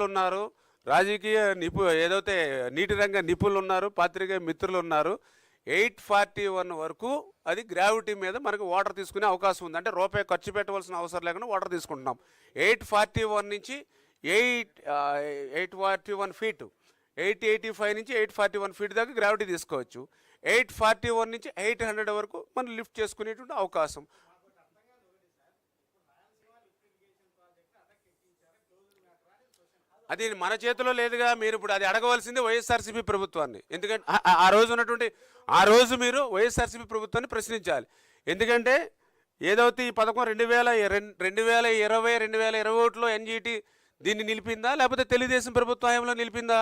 ఉన్నారు, రాజకీయ ఏదైతే నీటి రంగ నిపుణులు ఉన్నారు, పాత్రికేయ మిత్రులు ఉన్నారు. 841 వరకు అది గ్రావిటీ మీద మనకు వాటర్ తీసుకునే అవకాశం ఉంది. అంటే రూపాయి ఖర్చు పెట్టవలసిన అవసరం లేకుండా వాటర్ తీసుకుంటున్నాం. 841 నుంచి 841 ఫీట్, 885 నుంచి 841 ఫీట్ దాకా గ్రావిటీ తీసుకోవచ్చు. 841 నుంచి 800 వరకు మనం లిఫ్ట్ చేసుకునేటువంటి అవకాశం. అది మన చేతిలో లేదుగా. మీరు ఇప్పుడు అది అడగవలసింది వైఎస్ఆర్సీపీ ప్రభుత్వాన్ని. ఎందుకంటే ఆ రోజు మీరు వైఎస్ఆర్సీపీ ప్రభుత్వాన్ని ప్రశ్నించాలి. ఎందుకంటే ఏదైతే ఈ పథకం 2020, 2021లో ఎన్జీటీ దీన్ని నిలిపిందా, లేకపోతే తెలుగుదేశం ప్రభుత్వ హయాంలో నిలిపిందా?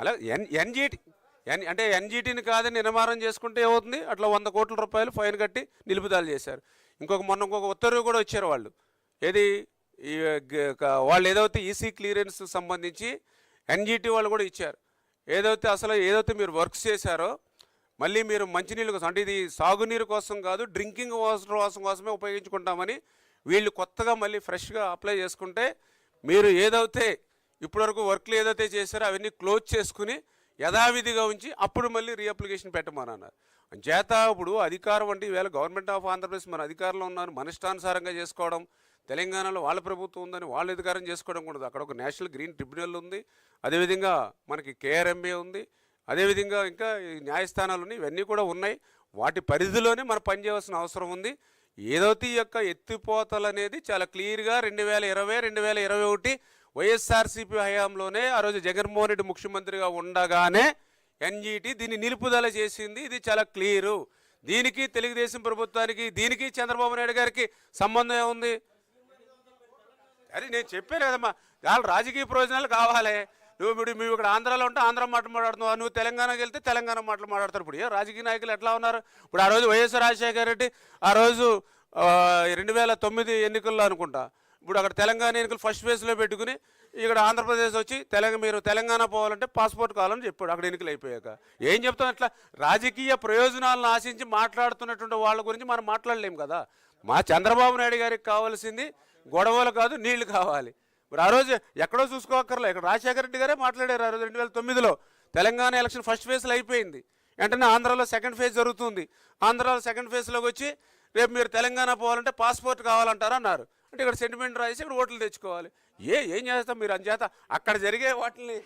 అలా ఎన్జీటీ అంటే ఎన్జీటీని కాదని నిర్మాణం చేసుకుంటే ఏమవుతుంది? అట్లా 100 కోట్ల రూపాయలు ఫైన్ కట్టి నిలుపుదల చేశారు. మొన్న ఇంకొక ఉత్తర్వు కూడా వచ్చారు వాళ్ళు. ఏది వాళ్ళు ఏదైతే ఈసీ క్లియరెన్స్ సంబంధించి ఎన్జీటీ వాళ్ళు కూడా ఇచ్చారు. ఏదైతే మీరు వర్క్స్ చేశారో మళ్ళీ మీరు మంచినీళ్ళ కోసం, అంటే ఇది సాగునీరు కోసం కాదు, డ్రింకింగ్ వాటర్ కోసమే ఉపయోగించుకుంటామని వీళ్ళు కొత్తగా మళ్ళీ ఫ్రెష్గా అప్లై చేసుకుంటే, మీరు ఏదైతే ఇప్పటివరకు వర్క్లు ఏదైతే చేశారో అవన్నీ క్లోజ్ చేసుకుని యథావిధిగా ఉంచి అప్పుడు మళ్ళీ రీఅప్లికేషన్ పెట్టమని అన్నారు. చేత ఇప్పుడు అధికారం అంటే ఈవేళ గవర్నమెంట్ ఆఫ్ ఆంధ్రప్రదేశ్ మన అధికారంలో ఉన్నారు, మన ఇష్టానుసారంగా చేసుకోవడం, తెలంగాణలో వాళ్ళ ప్రభుత్వం ఉందని వాళ్ళు అధికారం చేసుకోవడం కూడా. అక్కడ ఒక నేషనల్ గ్రీన్ ట్రిబ్యునల్ ఉంది, అదేవిధంగా మనకి కేఆర్ఎంఏ ఉంది, అదేవిధంగా ఇంకా న్యాయస్థానాలు ఉన్నాయి, ఇవన్నీ కూడా ఉన్నాయి. వాటి పరిధిలోనే మనం పనిచేయాల్సిన అవసరం ఉంది. ఏదైతే ఈ యొక్క ఎత్తిపోతలు అనేది చాలా క్లియర్గా 2020, 2021 వైఎస్ఆర్సీపీ హయాంలోనే ఆ రోజు జగన్మోహన్ రెడ్డి ముఖ్యమంత్రిగా ఉండగానే ఎన్జీటీ దీన్ని నిలుపుదల చేసింది. ఇది చాలా క్లియరు. దీనికి తెలుగుదేశం ప్రభుత్వానికి, దీనికి చంద్రబాబు నాయుడు గారికి సంబంధం ఏముంది? అరే నేను చెప్పాను కదమ్మా, వాళ్ళ రాజకీయ ప్రయోజనాలు కావాలి. నువ్వు ఇక్కడ ఆంధ్రాలో ఉంటే ఆంధ్ర మాటలు మాట్లాడుతున్నావు, నువ్వు తెలంగాణకి వెళ్తే తెలంగాణ మాటలు మాట్లాడతారు. ఇప్పుడు రాజకీయ నాయకులు ఎట్లా ఉన్నారు? ఇప్పుడు ఆ రోజు వైఎస్ రాజశేఖర రెడ్డి ఆ రోజు 2009 ఎన్నికల్లో అనుకుంటా, ఇప్పుడు అక్కడ తెలంగాణ ఎన్నికలు ఫస్ట్ ఫేజ్లో పెట్టుకుని ఇక్కడ ఆంధ్రప్రదేశ్ వచ్చి మీరు తెలంగాణ పోవాలంటే పాస్పోర్ట్ కావాలని చెప్పాడు అక్కడ ఎన్నికలు అయిపోయాక. ఏం చెప్తాం? అట్లా రాజకీయ ప్రయోజనాలను ఆశించి మాట్లాడుతున్నటువంటి వాళ్ళ గురించి మనం మాట్లాడలేము కదా. మా చంద్రబాబు నాయుడు గారికి కావాల్సింది గొడవలు కాదు, నీళ్లు కావాలి. ఇప్పుడు ఆ రోజు ఎక్కడో చూసుకోక్కర్లే, ఇక్కడ రాజశేఖర రెడ్డి గారే మాట్లాడారు ఆ రోజు 2009లో. తెలంగాణ ఎలక్షన్ ఫస్ట్ ఫేజ్లో అయిపోయింది, వెంటనే ఆంధ్రాలో సెకండ్ ఫేజ్ జరుగుతుంది. ఆంధ్రాలో సెకండ్ ఫేజ్లోకి వచ్చి రేపు మీరు తెలంగాణ పోవాలంటే పాస్పోర్ట్ కావాలంటారు అన్నారు. అంటే ఇక్కడ సెంటిమెంట్ రాసి ఇక్కడ ఓట్లు తెచ్చుకోవాలి. ఏం చేస్తాం మీరు? అంచేత అక్కడ జరిగే వాటిని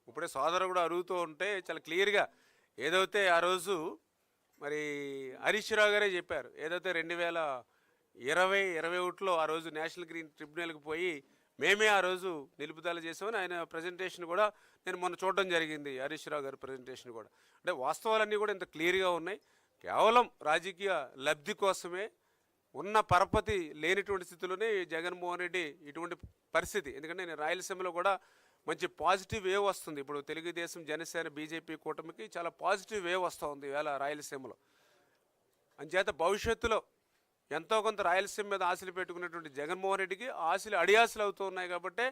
ఇప్పుడే సోదరు కూడా అడుగుతూ ఉంటే చాలా క్లియర్గా ఏదైతే ఆ రోజు మరి హరీష్ రావు గారే చెప్పారు. ఏదైతే 2020, 2021లో ఆ రోజు నేషనల్ గ్రీన్ ట్రిబ్యునల్కి పోయి మేమే ఆ రోజు నిలుపుదల చేసామని ఆయన ప్రజెంటేషన్ కూడా నేను మొన్న చూడడం జరిగింది. హరీష్ రావు గారి ప్రజెంటేషన్ కూడా. అంటే వాస్తవాలన్నీ కూడా ఇంత క్లియర్గా ఉన్నాయి. కేవలం రాజకీయ లబ్ధి కోసమే ఉన్న పరపతి లేనిటువంటి స్థితిలోనే జగన్మోహన్ రెడ్డి ఇటువంటి పరిస్థితి. ఎందుకంటే నేను రాయలసీమలో కూడా మంచి పాజిటివ్ వేవ్ వస్తుంది. ఇప్పుడు తెలుగుదేశం, జనసేన, బీజేపీ కూటమికి చాలా పాజిటివ్ వేవ్ వస్తూ ఉంది ఈవేళ రాయలసీమలో. అంచేత భవిష్యత్తులో ఎంతో కొంత రాయలసీమ మీద ఆశలు పెట్టుకున్నటువంటి జగన్మోహన్ రెడ్డికి ఆశలు అడియాశలు అవుతూ ఉన్నాయి. కాబట్టి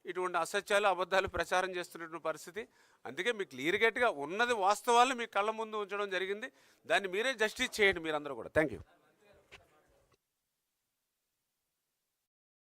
ఇటువంటి అసత్యాలు, అబద్ధాలు ప్రచారం చేస్తున్నటువంటి పరిస్థితి. అందుకే మీకు క్లియర్గా ఉన్నది వాస్తవాలను మీ కళ్ళ ముందు ఉంచడం జరిగింది. దాన్ని మీరే జస్టిస్ చేయండి మీరందరూ కూడా. Thank you.